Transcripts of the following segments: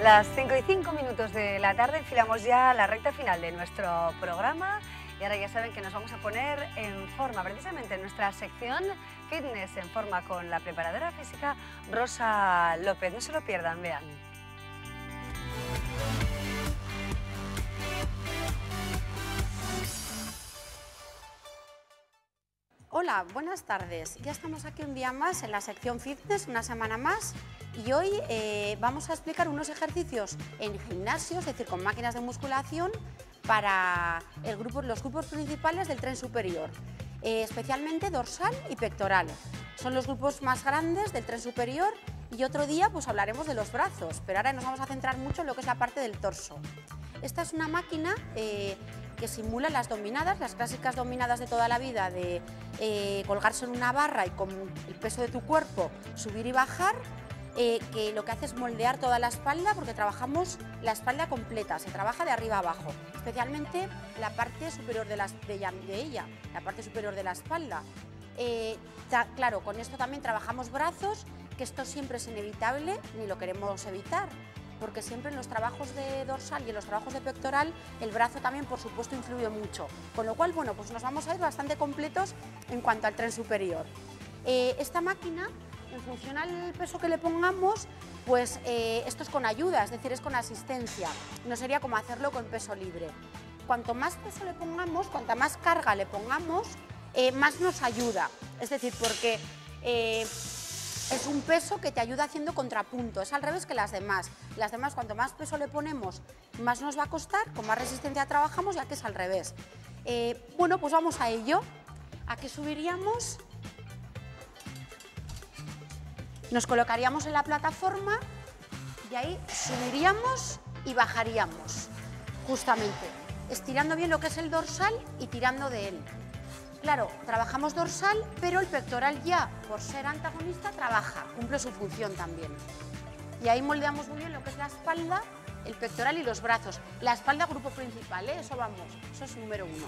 Las 5:05 de la tarde, enfilamos ya la recta final de nuestro programa y ahora ya saben que nos vamos a poner en forma, precisamente en nuestra sección Fitness en Forma con la preparadora física Rosa López. No se lo pierdan, vean. Hola, buenas tardes. Ya estamos aquí un día más en la sección Fitness, una semana más, y hoy vamos a explicar unos ejercicios en gimnasio, es decir, con máquinas de musculación para los grupos principales del tren superior, especialmente dorsal y pectoral. Son los grupos más grandes del tren superior y otro día pues hablaremos de los brazos, pero ahora nos vamos a centrar mucho en lo que es la parte del torso. Esta es una máquina que simula las dominadas, las clásicas dominadas de toda la vida, de colgarse en una barra y con el peso de tu cuerpo subir y bajar, que lo que hace es moldear toda la espalda, porque trabajamos la espalda completa, se trabaja de arriba a abajo, especialmente la parte superior de ella, la parte superior de la espalda. Claro, con esto también trabajamos brazos, que esto siempre es inevitable, ni lo queremos evitar, porque siempre en los trabajos de dorsal y en los trabajos de pectoral el brazo también, por supuesto, influye mucho, con lo cual, bueno, pues nos vamos a ir bastante completos en cuanto al tren superior. Esta máquina, en función al peso que le pongamos, pues esto es con ayuda, es decir, es con asistencia, no sería como hacerlo con peso libre. Cuanto más peso le pongamos, cuanta más carga le pongamos, más nos ayuda, es decir, porque es un peso que te ayuda haciendo contrapunto, es al revés que las demás. Las demás, cuanto más peso le ponemos, más nos va a costar, con más resistencia trabajamos, ya que es al revés. Bueno, pues vamos a ello. Aquí subiríamos, nos colocaríamos en la plataforma y ahí subiríamos y bajaríamos, justamente, estirando bien lo que es el dorsal y tirando de él. Claro, trabajamos dorsal, pero el pectoral ya, por ser antagonista, trabaja, cumple su función también. Y ahí moldeamos muy bien lo que es la espalda, el pectoral y los brazos. La espalda, grupo principal, eso vamos, eso es número uno.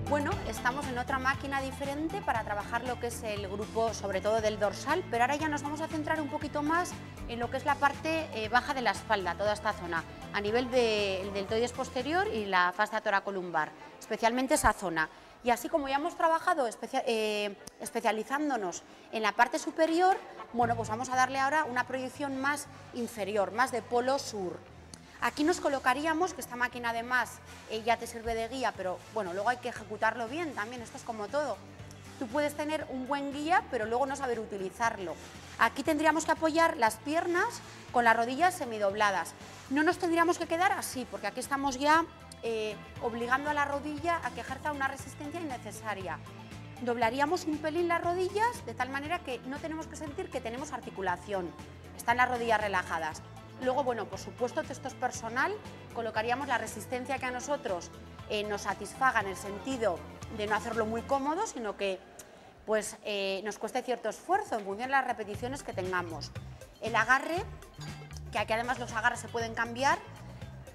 Bueno, estamos en otra máquina diferente para trabajar lo que es el grupo, sobre todo del dorsal, pero ahora ya nos vamos a centrar un poquito más en lo que es la parte baja de la espalda, toda esta zona, a nivel del deltoides posterior y la fascia toracolumbar, especialmente esa zona. Y así como ya hemos trabajado especializándonos en la parte superior, bueno, pues vamos a darle ahora una proyección más inferior, más de polo sur. Aquí nos colocaríamos, que esta máquina además ya te sirve de guía, pero bueno, luego hay que ejecutarlo bien también, esto es como todo. Tú puedes tener un buen guía, pero luego no saber utilizarlo. Aquí tendríamos que apoyar las piernas con las rodillas semidobladas. No nos tendríamos que quedar así, porque aquí estamos ya obligando a la rodilla a que ejerza una resistencia innecesaria. Doblaríamos un pelín las rodillas de tal manera que no tenemos que sentir que tenemos articulación. Están las rodillas relajadas. Luego, bueno, por supuesto, esto es personal, colocaríamos la resistencia que a nosotros nos satisfaga en el sentido de no hacerlo muy cómodo, sino que pues, nos cueste cierto esfuerzo en función de las repeticiones que tengamos. El agarre, que aquí además los agarres se pueden cambiar,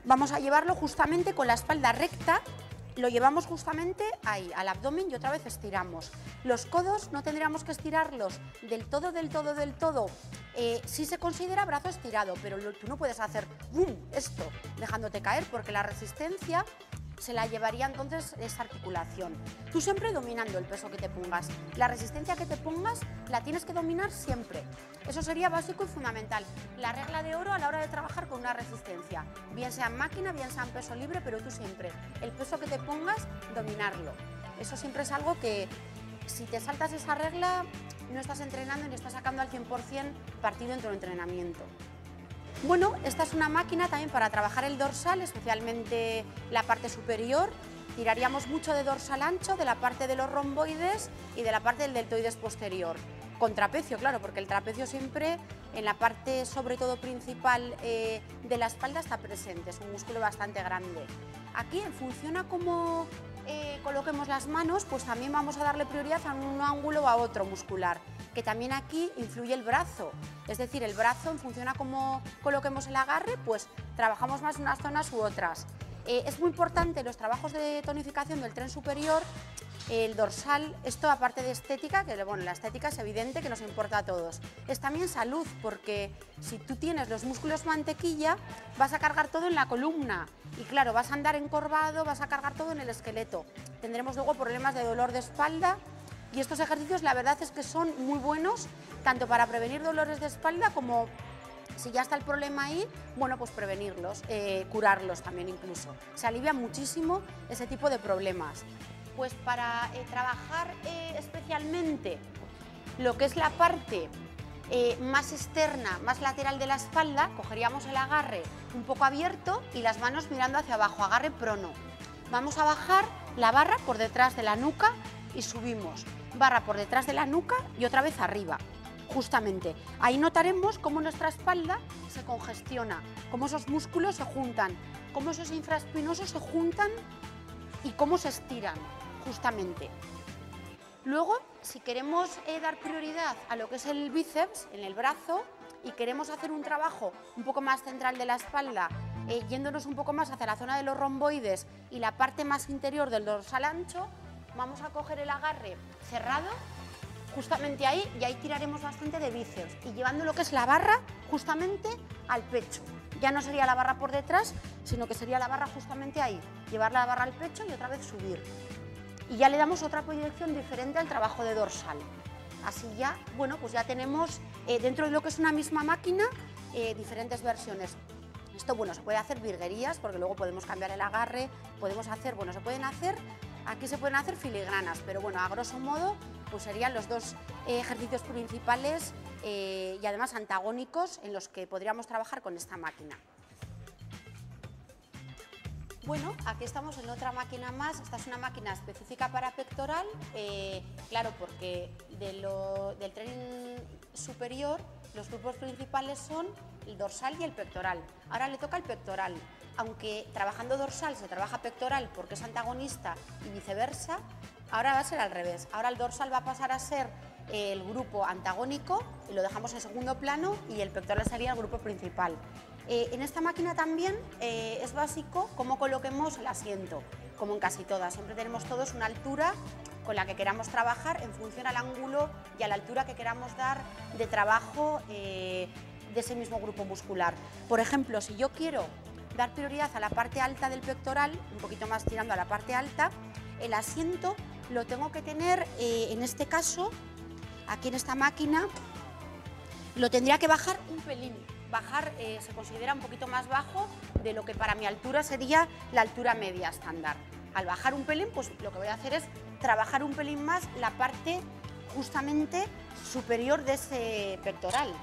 vamos a llevarlo justamente con la espalda recta, lo llevamos justamente ahí, al abdomen y otra vez estiramos. Los codos no tendríamos que estirarlos del todo, sí se considera brazo estirado, pero tú no puedes hacer ¡bum! Esto dejándote caer, porque la resistencia se la llevaría entonces esa articulación. Tú siempre dominando el peso que te pongas. La resistencia que te pongas la tienes que dominar siempre. Eso sería básico y fundamental. La regla de oro a la hora de trabajar con una resistencia. Bien sea en máquina, bien sea en peso libre, pero tú siempre, el peso que te pongas, dominarlo. Eso siempre es algo que, si te saltas esa regla, no estás entrenando ni estás sacando al 100% partido en tu entrenamiento. Bueno, esta es una máquina también para trabajar el dorsal, especialmente la parte superior. Tiraríamos mucho de dorsal ancho, de la parte de los romboides y de la parte del deltoides posterior. Con trapecio, claro, porque el trapecio siempre en la parte, sobre todo principal de la espalda, está presente, es un músculo bastante grande. Aquí funciona como coloquemos las manos, pues también vamos a darle prioridad a un ángulo o a otro muscular, que también aquí influye el brazo. Es decir, el brazo, en función a cómo coloquemos el agarre, pues trabajamos más unas zonas u otras. Es muy importante los trabajos de tonificación del tren superior, el dorsal. Esto, aparte de estética, que bueno, la estética es evidente que nos importa a todos, es también salud, porque si tú tienes los músculos mantequilla, vas a cargar todo en la columna y claro, vas a andar encorvado, vas a cargar todo en el esqueleto. Tendremos luego problemas de dolor de espalda y estos ejercicios la verdad es que son muy buenos tanto para prevenir dolores de espalda como, si ya está el problema ahí, bueno, pues prevenirlos, curarlos también incluso. Se alivia muchísimo ese tipo de problemas. Pues para trabajar especialmente lo que es la parte más externa, más lateral de la espalda, cogeríamos el agarre un poco abierto y las manos mirando hacia abajo, agarre prono. Vamos a bajar la barra por detrás de la nuca y subimos. Barra por detrás de la nuca y otra vez arriba, justamente. Ahí notaremos cómo nuestra espalda se congestiona, cómo esos músculos se juntan, cómo esos infraespinosos se juntan y cómo se estiran, justamente. Luego, si queremos dar prioridad a lo que es el bíceps en el brazo y queremos hacer un trabajo un poco más central de la espalda, yéndonos un poco más hacia la zona de los romboides y la parte más interior del dorsal ancho, vamos a coger el agarre cerrado justamente ahí y ahí tiraremos bastante de bíceps y llevando lo que es la barra justamente al pecho. Ya no sería la barra por detrás, sino que sería la barra justamente ahí, llevar la barra al pecho y otra vez subir. Y ya le damos otra proyección diferente al trabajo de dorsal. Así ya, bueno, pues ya tenemos dentro de lo que es una misma máquina diferentes versiones. Esto, bueno, se puede hacer virguerías porque luego podemos cambiar el agarre, podemos hacer, bueno, aquí se pueden hacer filigranas, pero bueno, a grosso modo, pues serían los dos ejercicios principales y además antagónicos en los que podríamos trabajar con esta máquina. Bueno, aquí estamos en otra máquina más. Esta es una máquina específica para pectoral, claro, porque del tren superior los grupos principales son el dorsal y el pectoral. Ahora le toca el pectoral, aunque trabajando dorsal se trabaja pectoral porque es antagonista y viceversa, ahora va a ser al revés. Ahora el dorsal va a pasar a ser el grupo antagónico y lo dejamos en segundo plano y el pectoral sería el grupo principal. En esta máquina también es básico cómo coloquemos el asiento, como en casi todas. Siempre tenemos todos una altura con la que queramos trabajar en función al ángulo y a la altura que queramos dar de trabajo de ese mismo grupo muscular. Por ejemplo, si yo quiero dar prioridad a la parte alta del pectoral, un poquito más tirando a la parte alta, el asiento lo tengo que tener, en este caso, aquí en esta máquina, lo tendría que bajar un pelín. Bajar se considera un poquito más bajo de lo que para mi altura sería la altura media estándar. Al bajar un pelín, pues lo que voy a hacer es trabajar un pelín más la parte justamente superior de ese pectoral.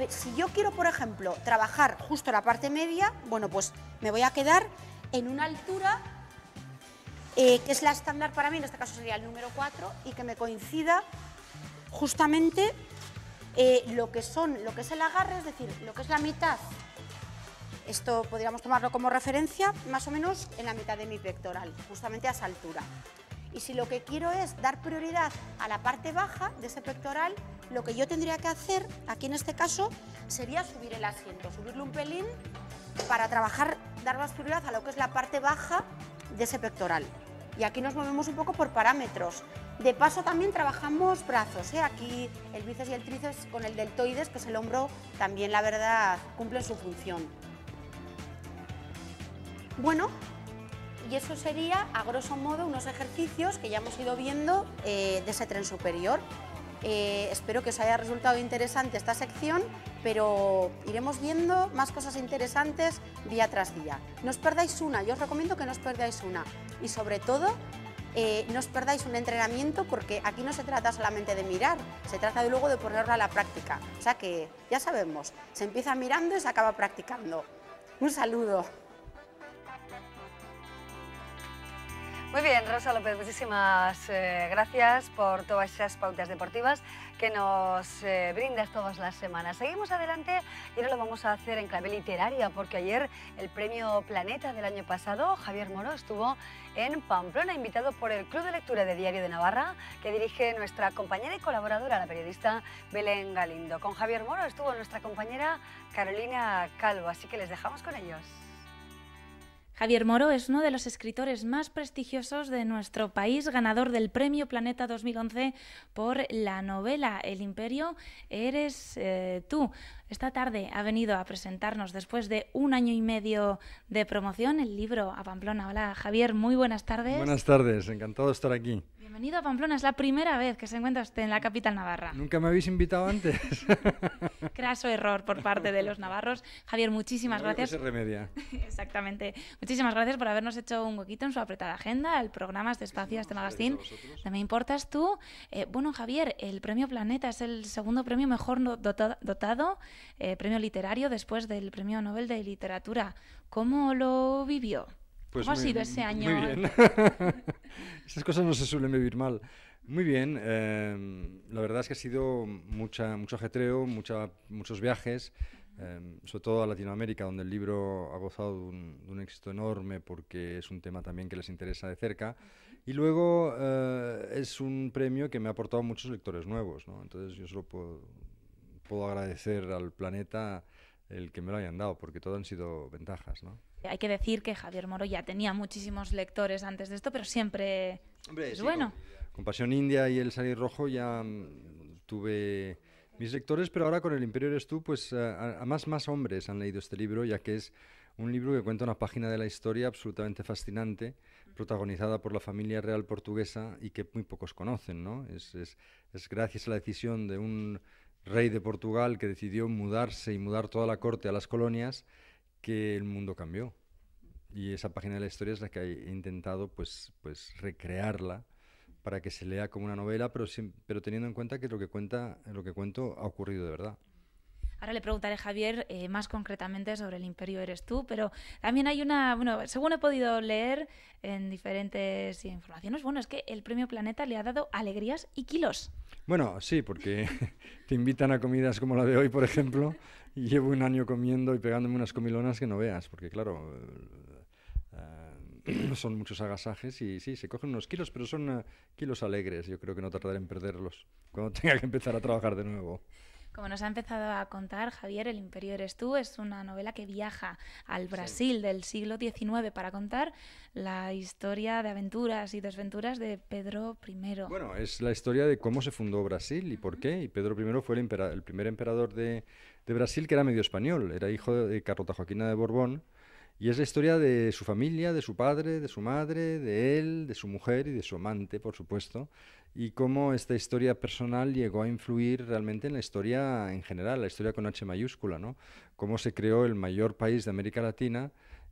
Si yo quiero, por ejemplo, trabajar justo la parte media, bueno, pues me voy a quedar en una altura que es la estándar para mí, en este caso sería el número 4, y que me coincida justamente lo que es el agarre, es decir, lo que es la mitad. Esto podríamos tomarlo como referencia, más o menos en la mitad de mi pectoral, justamente a esa altura. Y si lo que quiero es dar prioridad a la parte baja de ese pectoral, lo que yo tendría que hacer, aquí en este caso, sería subir el asiento, subirlo un pelín para trabajar, dar más prioridad a lo que es la parte baja de ese pectoral. Y aquí nos movemos un poco por parámetros. De paso también trabajamos brazos, aquí el bíceps y el tríceps con el deltoides, que es el hombro, también la verdad cumplen su función. Bueno, y eso sería a grosso modo unos ejercicios que ya hemos ido viendo de ese tren superior. Espero que os haya resultado interesante esta sección, pero iremos viendo más cosas interesantes día tras día. No os perdáis una, yo os recomiendo que no os perdáis una y sobre todo no os perdáis un entrenamiento porque aquí no se trata solamente de mirar, se trata de luego de ponerlo a la práctica. O sea que ya sabemos, se empieza mirando y se acaba practicando. Un saludo. Muy bien, Rosa López, muchísimas gracias por todas esas pautas deportivas que nos brindas todas las semanas. Seguimos adelante y ahora lo vamos a hacer en clave literaria, porque ayer el premio Planeta del año pasado, Javier Moro, estuvo en Pamplona, invitado por el Club de Lectura de Diario de Navarra, que dirige nuestra compañera y colaboradora, la periodista Belén Galindo. Con Javier Moro estuvo nuestra compañera Carolina Calvo, así que les dejamos con ellos. Javier Moro es uno de los escritores más prestigiosos de nuestro país, ganador del Premio Planeta 2011 por la novela El Imperio eres tú. Esta tarde ha venido a presentarnos, después de 1 año y medio de promoción, el libro a Pamplona. Hola, Javier, muy buenas tardes. Buenas tardes, encantado de estar aquí. Bienvenido a Pamplona, es la primera vez que se encuentra usted en la capital navarra. ¿Nunca me habéis invitado antes? Craso error por parte de los navarros. Javier, muchísimas gracias. Se remedia. Exactamente. Muchísimas gracias por habernos hecho un huequito en su apretada agenda. El programa Este Espacio, Este Magazine. ¿Te me importas tú? Bueno, Javier, el Premio Planeta es el segundo premio mejor dotado, premio literario, después del Premio Nobel de Literatura. ¿Cómo lo vivió? Pues ¿Cómo ha sido ese año? Muy bien. Esas cosas no se suelen vivir mal. Muy bien. La verdad es que ha sido mucho ajetreo, muchos viajes, sobre todo a Latinoamérica, donde el libro ha gozado de un éxito enorme porque es un tema también que les interesa de cerca. Y luego es un premio que me ha aportado muchos lectores nuevos, ¿no? Entonces yo solo puedo agradecer al Planeta el que me lo hayan dado, porque todo han sido ventajas, ¿no? Hay que decir que Javier Moro ya tenía muchísimos lectores antes de esto, pero siempre es sí, bueno. Con Pasión India y El Salir Rojo ya tuve mis lectores, pero ahora con El Imperio eres tú, pues además más hombres han leído este libro, ya que es un libro que cuenta una página de la historia absolutamente fascinante, protagonizada por la familia real portuguesa y que muy pocos conocen, ¿no? Es gracias a la decisión de un rey de Portugal que decidió mudarse y mudar toda la corte a las colonias que el mundo cambió. Y esa página de la historia es la que he intentado pues recrearla para que se lea como una novela, pero teniendo en cuenta que lo que cuento ha ocurrido de verdad. Ahora le preguntaré a Javier más concretamente sobre El Imperio eres tú, pero también hay según he podido leer en diferentes informaciones, es que el Premio Planeta le ha dado alegrías y kilos. Bueno, sí, porque te invitan a comidas como la de hoy, por ejemplo, y llevo 1 año comiendo y pegándome unas comilonas que no veas, porque claro, son muchos agasajes y sí, se cogen unos kilos, pero son kilos alegres. Yo creo que no tardaré en perderlos cuando tenga que empezar a trabajar de nuevo. Como nos ha empezado a contar Javier, El Imperio eres tú es una novela que viaja al Brasil del siglo XIX para contar la historia de aventuras y desventuras de Pedro I. Bueno, es la historia de cómo se fundó Brasil y por qué. Y Pedro I fue el primer emperador de Brasil, que era medio español, era hijo de Carlota Joaquina de Borbón. Y es la historia de su familia, de su padre, de su madre, de él, de su mujer y de su amante, por supuesto, y cómo esta historia personal llegó a influir realmente en la historia en general, la historia con H mayúscula, ¿no? Cómo se creó el mayor país de América Latina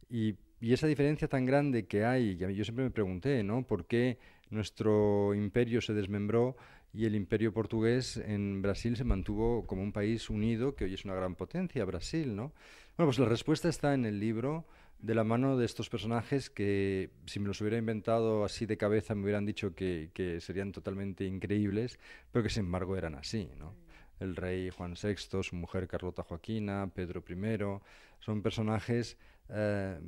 y esa diferencia tan grande que hay, yo siempre me pregunté, ¿no? ¿Por qué nuestro imperio se desmembró y el imperio portugués en Brasil se mantuvo como un país unido, que hoy es una gran potencia, Brasil, ¿no? Bueno, pues la respuesta está en el libro, de la mano de estos personajes que, si me los hubiera inventado así de cabeza, me hubieran dicho que serían totalmente increíbles, pero que sin embargo eran así, ¿no? El rey Juan VI, su mujer Carlota Joaquina, Pedro I, son personajes que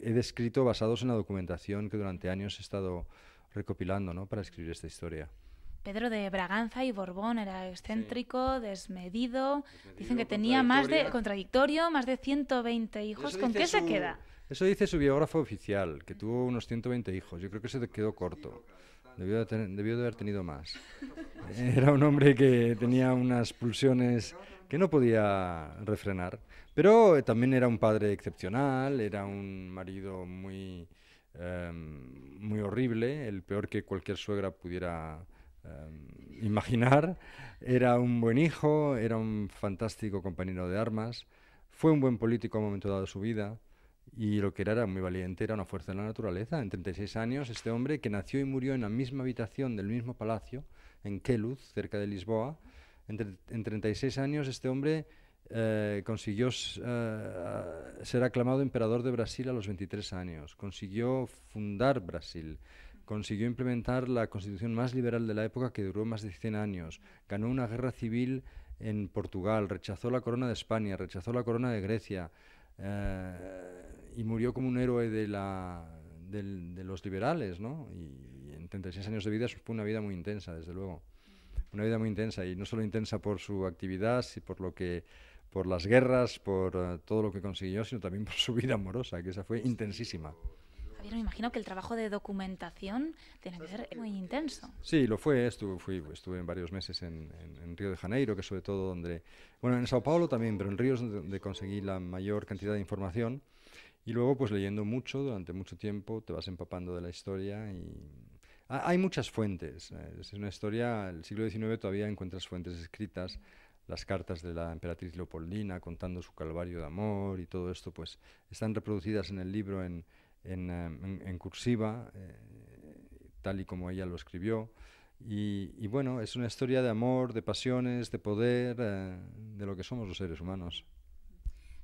he descrito basados en la documentación que durante años he estado recopilando, ¿no?, para escribir esta historia. Pedro de Braganza y Borbón era excéntrico, desmedido. Dicen que tenía más de 120 hijos. ¿Con qué se queda? Eso dice su biógrafo oficial, que tuvo unos 120 hijos. Yo creo que se quedó corto. Debió de haber tenido más. Era un hombre que tenía unas pulsiones que no podía refrenar. Pero también era un padre excepcional, era un marido muy horrible, el peor que cualquier suegra pudiera imaginar. Era un buen hijo, era un fantástico compañero de armas, fue un buen político a un momento dado de su vida y lo que era muy valiente, era una fuerza de la naturaleza. En 36 años, este hombre, que nació y murió en la misma habitación del mismo palacio, en Queluz, cerca de Lisboa, en 36 años este hombre consiguió ser aclamado emperador de Brasil a los 23 años, consiguió fundar Brasil, consiguió implementar la constitución más liberal de la época, que duró más de 100 años, ganó una guerra civil en Portugal, rechazó la corona de España, rechazó la corona de Grecia, y murió como un héroe de los liberales, ¿no? Y en 36 años de vida fue una vida muy intensa, desde luego. Una vida muy intensa, y no solo intensa por su actividad, sino por las guerras, por todo lo que consiguió, sino también por su vida amorosa, que esa fue intensísima. Javier, me imagino que el trabajo de documentación tiene que ser muy intenso. Sí, lo fue. Estuve en varios meses en Río de Janeiro, que sobre todo donde... Bueno, en Sao Paulo también, pero en Río es donde conseguí la mayor cantidad de información. Y luego, pues leyendo mucho, durante mucho tiempo, te vas empapando de la historia y... Hay muchas fuentes. Es una historia, el siglo XIX todavía encuentras fuentes escritas, las cartas de la emperatriz Leopoldina contando su calvario de amor y todo esto, pues están reproducidas en el libro en cursiva, tal y como ella lo escribió. Y bueno, es una historia de amor, de pasiones, de poder, de lo que somos los seres humanos.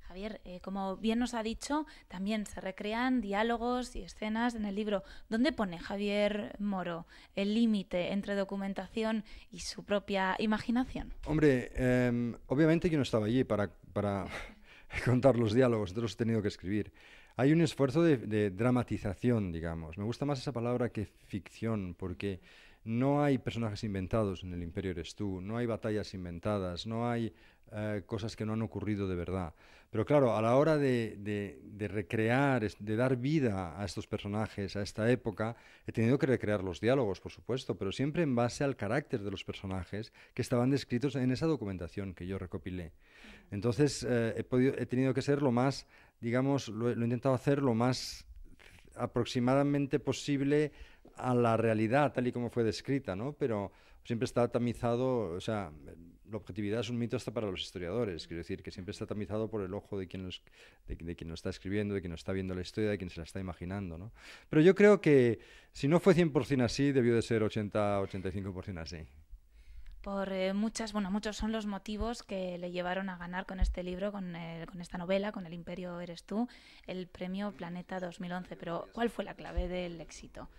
Javier, como bien nos ha dicho, también se recrean diálogos y escenas en el libro. ¿Dónde pone Javier Moro el límite entre documentación y su propia imaginación? Hombre, obviamente yo no estaba allí para contar los diálogos, entonces los he tenido que escribir. Hay un esfuerzo de dramatización, digamos. Me gusta más esa palabra que ficción, porque no hay personajes inventados en El Imperio eres tú, no hay batallas inventadas, no hay cosas que no han ocurrido de verdad. Pero claro, a la hora de recrear, de dar vida a estos personajes, a esta época, he tenido que recrear los diálogos, por supuesto, pero siempre en base al carácter de los personajes que estaban descritos en esa documentación que yo recopilé. Entonces, he tenido que ser lo más, digamos, lo he intentado hacer lo más aproximadamente posible a la realidad, tal y como fue descrita, ¿no? Pero siempre está tamizado, o sea, la objetividad es un mito hasta para los historiadores, quiero decir, que siempre está tamizado por el ojo de quien lo está escribiendo, de quien lo está viendo la historia, de quien se la está imaginando, ¿no? Pero yo creo que si no fue 100% así, debió de ser 80-85% así. Muchos son los motivos que le llevaron a ganar con este libro, con esta novela, con El Imperio eres tú, el premio Planeta 2011. Pero ¿cuál fue la clave del éxito?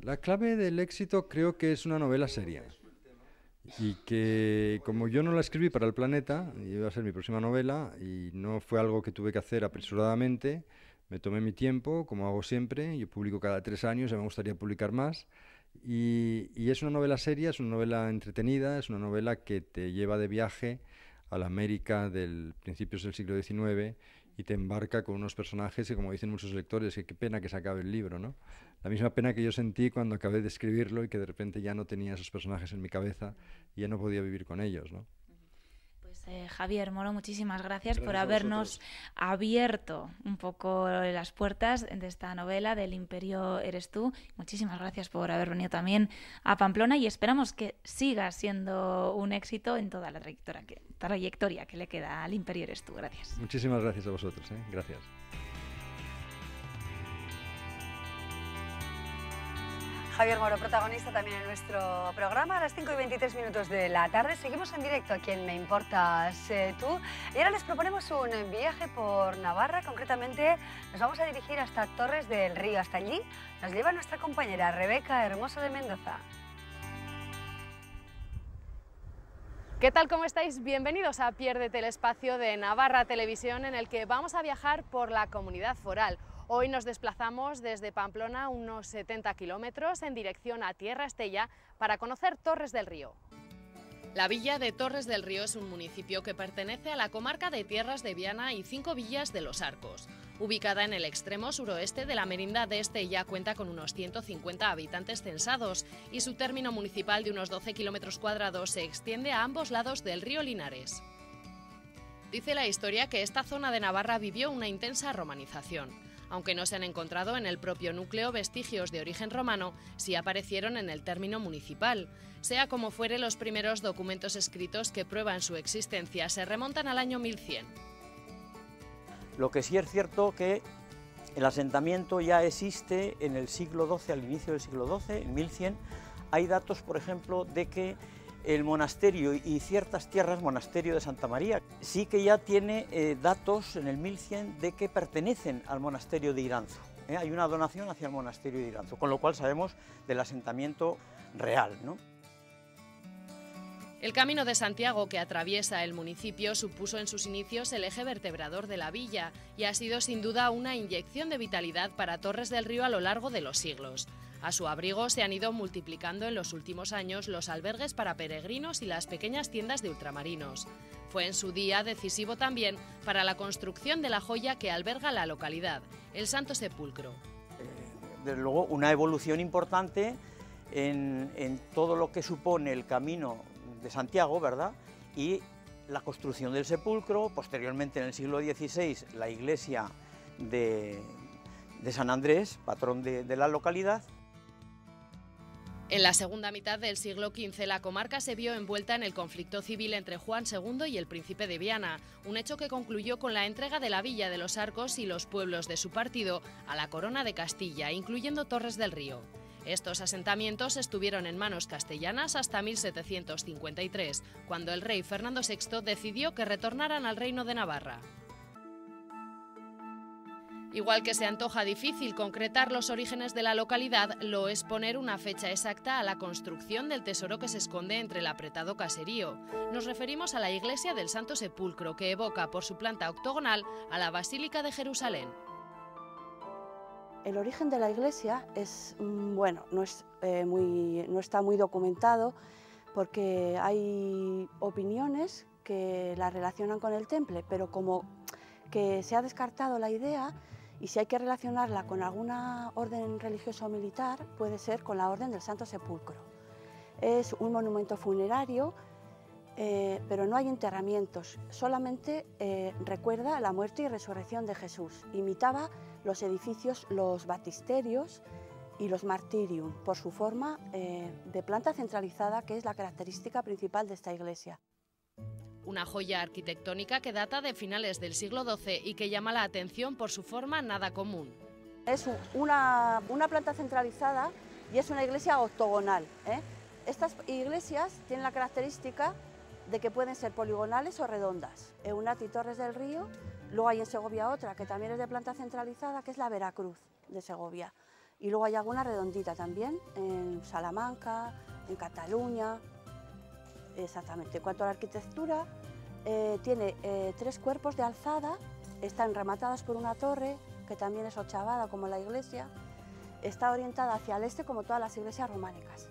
La clave del éxito creo que es una novela seria. Y que como yo no la escribí para el Planeta, iba a ser mi próxima novela, y no fue algo que tuve que hacer apresuradamente, me tomé mi tiempo, como hago siempre, yo publico cada 3 años, ya me gustaría publicar más. Y es una novela seria, es una novela entretenida, es una novela que te lleva de viaje a la América del principios del siglo XIX y te embarca con unos personajes que, como dicen muchos lectores, que qué pena que se acabe el libro, ¿no? La misma pena que yo sentí cuando acabé de escribirlo y que de repente ya no tenía esos personajes en mi cabeza y ya no podía vivir con ellos, ¿no? Javier Moro, muchísimas gracias por habernos abierto un poco las puertas de esta novela del Imperio eres tú. Muchísimas gracias por haber venido también a Pamplona y esperamos que siga siendo un éxito en toda la trayectoria que le queda al Imperio eres tú. Gracias. Muchísimas gracias a vosotros, ¿eh? Gracias. Javier Moro, protagonista también en nuestro programa, a las 5:23 de la tarde. Seguimos en directo aquí en Me Importas Tú. Y ahora les proponemos un viaje por Navarra. Concretamente, nos vamos a dirigir hasta Torres del Río. Hasta allí nos lleva nuestra compañera Rebeca Hermoso de Mendoza. ¿Qué tal? ¿Cómo estáis? Bienvenidos a Piérdete el Espacio de Navarra Televisión, en el que vamos a viajar por la comunidad foral. Hoy nos desplazamos desde Pamplona unos 70 kilómetros en dirección a Tierra Estella para conocer Torres del Río. La villa de Torres del Río es un municipio que pertenece a la comarca de Tierras de Viana y 5 villas de Los Arcos. Ubicada en el extremo suroeste de la Merindad de Estella, cuenta con unos 150 habitantes censados y su término municipal de unos 12 kilómetros cuadrados se extiende a ambos lados del río Linares. Dice la historia que esta zona de Navarra vivió una intensa romanización. Aunque no se han encontrado en el propio núcleo vestigios de origen romano, sí aparecieron en el término municipal. Sea como fuere, los primeros documentos escritos que prueban su existencia se remontan al año 1100. Lo que sí es cierto que el asentamiento ya existe en el siglo XII, al inicio del siglo XII, en 1100. Hay datos, por ejemplo, de que el monasterio y ciertas tierras, monasterio de Santa María, sí que ya tiene datos en el 1100 de que pertenecen al monasterio de Iranzo. Hay una donación hacia el monasterio de Iranzo, con lo cual sabemos del asentamiento real, ¿no? El Camino de Santiago que atraviesa el municipio supuso en sus inicios el eje vertebrador de la villa y ha sido sin duda una inyección de vitalidad para Torres del Río a lo largo de los siglos. A su abrigo se han ido multiplicando en los últimos años los albergues para peregrinos y las pequeñas tiendas de ultramarinos. Fue en su día decisivo también para la construcción de la joya que alberga la localidad, el Santo Sepulcro. Desde luego, una evolución importante en todo lo que supone el Camino de Santiago, ¿verdad? Y la construcción del sepulcro, posteriormente en el siglo XVI la iglesia de San Andrés, patrón de la localidad. En la segunda mitad del siglo XV la comarca se vio envuelta en el conflicto civil entre Juan II y el príncipe de Viana, un hecho que concluyó con la entrega de la villa de los Arcos y los pueblos de su partido a la corona de Castilla, incluyendo Torres del Río. Estos asentamientos estuvieron en manos castellanas hasta 1753, cuando el rey Fernando VI decidió que retornaran al reino de Navarra. Igual que se antoja difícil concretar los orígenes de la localidad, lo es poner una fecha exacta a la construcción del tesoro que se esconde entre el apretado caserío. Nos referimos a la iglesia del Santo Sepulcro, que evoca por su planta octogonal a la Basílica de Jerusalén. El origen de la iglesia es, bueno, no está muy documentado porque hay opiniones que la relacionan con el temple, pero como que se ha descartado la idea y si hay que relacionarla con alguna orden religiosa o militar, puede ser con la Orden del Santo Sepulcro. Es un monumento funerario, pero no hay enterramientos, solamente recuerda la muerte y resurrección de Jesús. Imitaba los edificios, los baptisterios y los martirium, por su forma de planta centralizada, que es la característica principal de esta iglesia. Una joya arquitectónica que data de finales del siglo XII y que llama la atención por su forma nada común. Es una planta centralizada y es una iglesia octogonal. Estas iglesias tienen la característica de que pueden ser poligonales o redondas. Eunati Torres del Río, luego hay en Segovia otra que también es de planta centralizada, que es la Veracruz de Segovia. Y luego hay alguna redondita también en Salamanca, en Cataluña. Exactamente. En cuanto a la arquitectura, tiene 3 cuerpos de alzada, están rematadas por una torre, que también es ochavada como la iglesia, está orientada hacia el este como todas las iglesias románicas.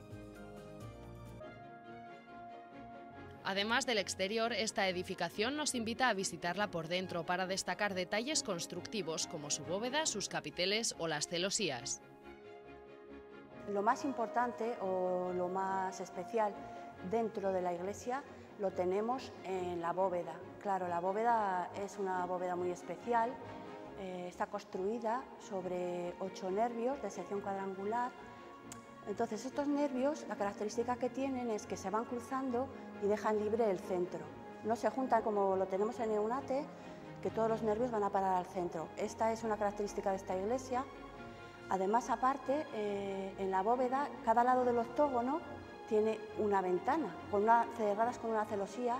Además del exterior, esta edificación nos invita a visitarla por dentro para destacar detalles constructivos como su bóveda, sus capiteles o las celosías. Lo más importante o lo más especial dentro de la iglesia lo tenemos en la bóveda. Claro, la bóveda es una bóveda muy especial, está construida sobre 8 nervios de sección cuadrangular. Entonces estos nervios, la característica que tienen es que se van cruzando y dejan libre el centro. No se juntan como lo tenemos en Eunate, que todos los nervios van a parar al centro. Esta es una característica de esta iglesia. Además, aparte, en la bóveda, cada lado del octógono tiene una ventana, cerradas con una celosía,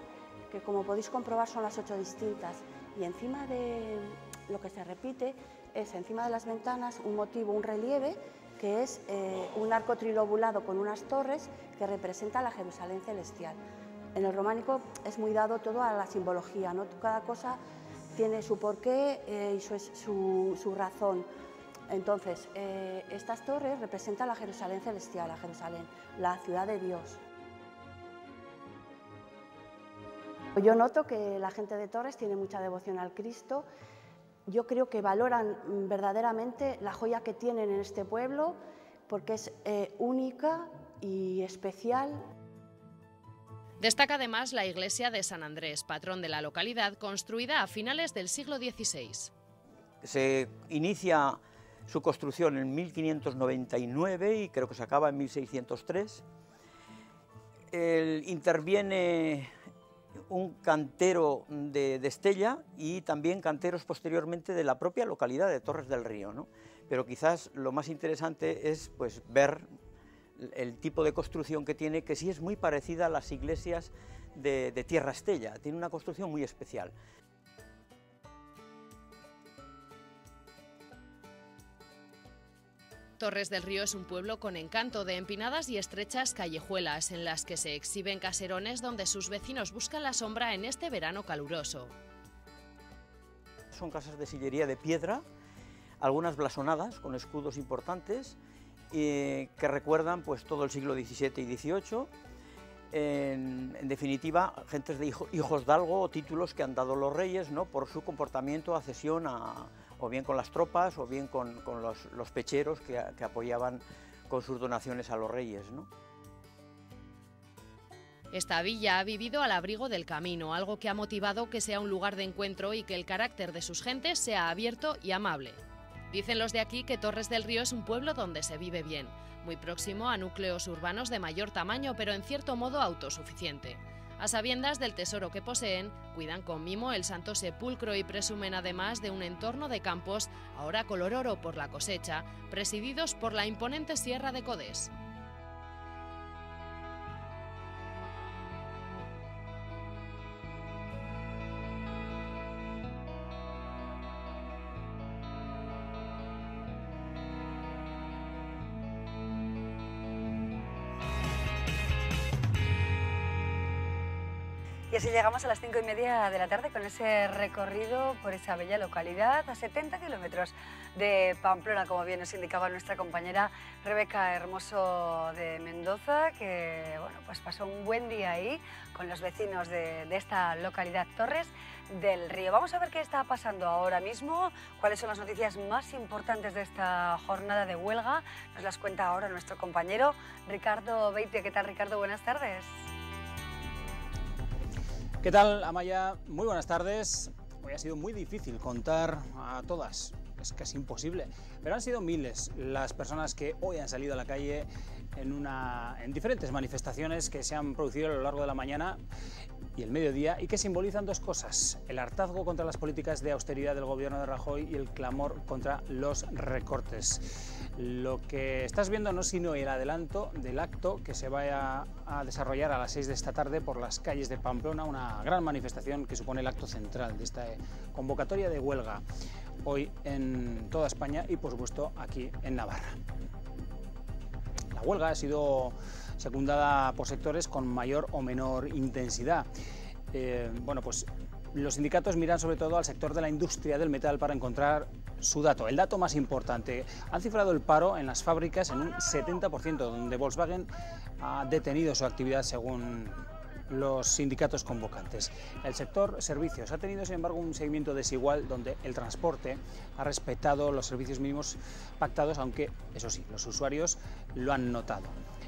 que como podéis comprobar son las 8 distintas. Y encima de lo que se repite es, encima de las ventanas, un motivo, un relieve, que es un arco trilobulado con unas torres que representa la Jerusalén celestial. En el románico es muy dado todo a la simbología, ¿no? Cada cosa tiene su porqué y su razón. Entonces, estas torres representan la Jerusalén celestial, a Jerusalén, la ciudad de Dios. Yo noto que la gente de Torres tiene mucha devoción al Cristo. Yo creo que valoran verdaderamente la joya que tienen en este pueblo porque es única y especial. Destaca además la iglesia de San Andrés, patrón de la localidad, construida a finales del siglo XVI. Se inicia su construcción en 1599 y creo que se acaba en 1603. Interviene un cantero de Estella y también canteros posteriormente de la propia localidad de Torres del Río, ¿no? Pero quizás lo más interesante es pues, ver el tipo de construcción que tiene, que sí es muy parecida a las iglesias de Tierra Estella, tiene una construcción muy especial. Torres del Río es un pueblo con encanto de empinadas y estrechas callejuelas en las que se exhiben caserones donde sus vecinos buscan la sombra en este verano caluroso. Son casas de sillería de piedra, algunas blasonadas con escudos importantes que recuerdan pues todo el siglo XVII y XVIII. En definitiva, gentes de hijos de algo o títulos que han dado los reyes, ¿no?, por su comportamiento, accesión o bien con las tropas o bien con los pecheros que apoyaban con sus donaciones a los reyes, ¿no? Esta villa ha vivido al abrigo del camino, algo que ha motivado que sea un lugar de encuentro y que el carácter de sus gentes sea abierto y amable. Dicen los de aquí que Torres del Río es un pueblo donde se vive bien, muy próximo a núcleos urbanos de mayor tamaño, pero en cierto modo autosuficiente. A sabiendas del tesoro que poseen, cuidan con mimo el Santo Sepulcro y presumen además de un entorno de campos, ahora color oro por la cosecha, presididos por la imponente Sierra de Codés. Y así llegamos a las 5:30 de la tarde con ese recorrido por esa bella localidad a 70 kilómetros de Pamplona, como bien nos indicaba nuestra compañera Rebeca Hermoso de Mendoza, que bueno, pues pasó un buen día ahí con los vecinos de esta localidad Torres del Río. Vamos a ver qué está pasando ahora mismo, cuáles son las noticias más importantes de esta jornada de huelga. Nos las cuenta ahora nuestro compañero Ricardo Beitia. ¿Qué tal, Ricardo? Buenas tardes. ¿Qué tal, Amaya? Muy buenas tardes. Hoy ha sido muy difícil contar a todas, es casi imposible, pero han sido miles las personas que hoy han salido a la calle en diferentes manifestaciones que se han producido a lo largo de la mañana y el mediodía y que simbolizan dos cosas: el hartazgo contra las políticas de austeridad del gobierno de Rajoy y el clamor contra los recortes. Lo que estás viendo no es sino el adelanto del acto que se va a desarrollar a las 6 de esta tarde por las calles de Pamplona, una gran manifestación que supone el acto central de esta convocatoria de huelga hoy en toda España y por supuesto aquí en Navarra. La huelga ha sido secundada por sectores con mayor o menor intensidad. Bueno, pues los sindicatos miran sobre todo al sector de la industria del metal para encontrar su dato, el dato más importante. Han cifrado el paro en las fábricas en un 70%, donde Volkswagen ha detenido su actividad según los sindicatos convocantes. El sector servicios ha tenido, sin embargo, un seguimiento desigual, donde el transporte ha respetado los servicios mínimos pactados, aunque, eso sí, los usuarios lo han notado.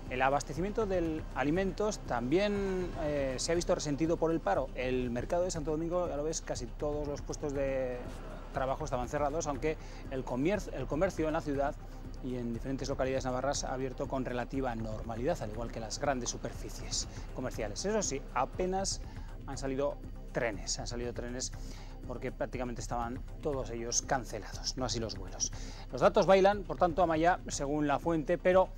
El abastecimiento de alimentos también se ha visto resentido por el paro. El mercado de Santo Domingo, ya lo ves, casi todos los puestos de trabajo estaban cerrados, aunque el comercio en la ciudad y en diferentes localidades navarras ha abierto con relativa normalidad, al igual que las grandes superficies comerciales. Eso sí, apenas han salido trenes porque prácticamente estaban todos ellos cancelados, no así los vuelos. Los datos bailan, por tanto, Amaya, según la fuente, pero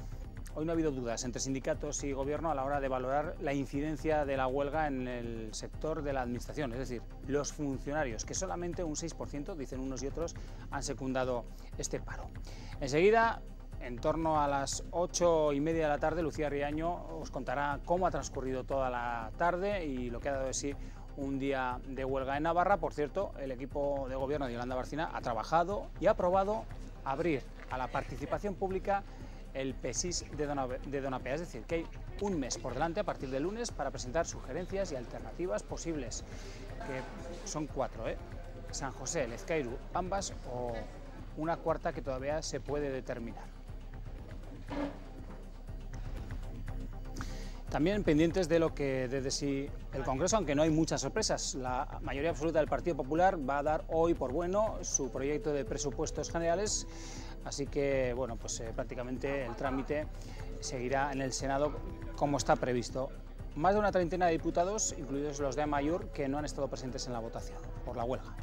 hoy no ha habido dudas entre sindicatos y gobierno a la hora de valorar la incidencia de la huelga en el sector de la administración, es decir, los funcionarios, que solamente un 6%, dicen unos y otros, han secundado este paro. Enseguida, en torno a las 8:30 de la tarde, Lucía Riaño os contará cómo ha transcurrido toda la tarde y lo que ha dado de sí un día de huelga en Navarra. Por cierto, el equipo de gobierno de Yolanda Barcina ha trabajado y ha aprobado abrir a la participación pública el PESIS de Donapea, es decir, que hay un mes por delante a partir del lunes para presentar sugerencias y alternativas posibles, que son 4, San José, Lezcairu, ambas o una cuarta que todavía se puede determinar. También pendientes de lo que dé de sí el Congreso, aunque no hay muchas sorpresas. La mayoría absoluta del Partido Popular va a dar hoy por bueno su proyecto de presupuestos generales, así que bueno, pues prácticamente el trámite seguirá en el Senado como está previsto. Más de una treintena de diputados, incluidos los de Amaiur, que no han estado presentes en la votación por la huelga.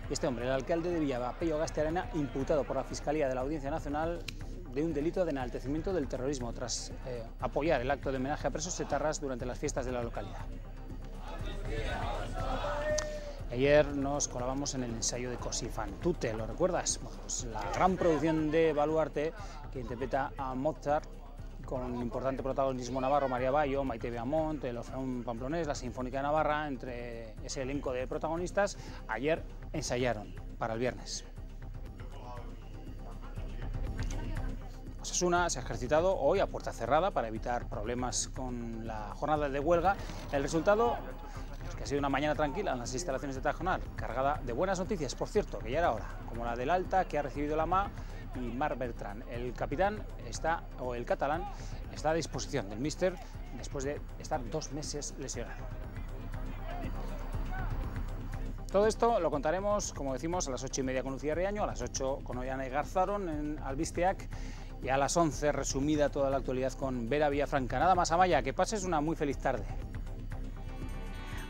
Y este hombre, el alcalde de Villava, Pello Gastearena, imputado por la Fiscalía de la Audiencia Nacional de un delito de enaltecimiento del terrorismo tras apoyar el acto de homenaje a presos etarras durante las fiestas de la localidad. Ayer nos colábamos en el ensayo de Così fan tutte, ¿lo recuerdas? Bueno, pues la gran producción de Baluarte que interpreta a Mozart con importante protagonismo navarro, María Bayo, Maite Beamont, el Orfeón Pamplonés, la Sinfónica de Navarra, entre ese elenco de protagonistas, ayer ensayaron para el viernes. Osasuna se ha ejercitado hoy a puerta cerrada para evitar problemas con la jornada de huelga. El resultado es que ha sido una mañana tranquila en las instalaciones de Tajonar, cargada de buenas noticias, por cierto, que ya era hora, como la del alta que ha recibido la MA y Marc Bertran. El capitán el catalán está a disposición del míster después de estar 2 meses lesionado. Todo esto lo contaremos, como decimos, a las 8:30 con Lucía Riaño, a las 8 con Ollane Garzaron en Albisteac y a las 11 resumida toda la actualidad con Vera Villafranca. Nada más, Amaya, que pases una muy feliz tarde.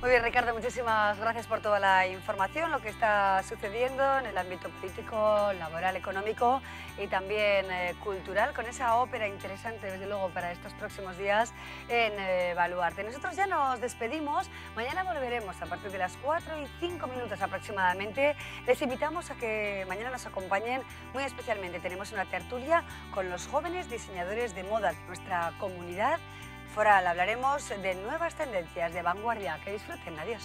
Muy bien, Ricardo, muchísimas gracias por toda la información, lo que está sucediendo en el ámbito político, laboral, económico y también cultural, con esa ópera interesante, desde luego, para estos próximos días en Baluarte. Nosotros ya nos despedimos, mañana volveremos a partir de las 4:05 aproximadamente. Les invitamos a que mañana nos acompañen, muy especialmente tenemos una tertulia con los jóvenes diseñadores de moda de nuestra comunidad foral. Hablaremos de nuevas tendencias de vanguardia. Que disfruten. Adiós.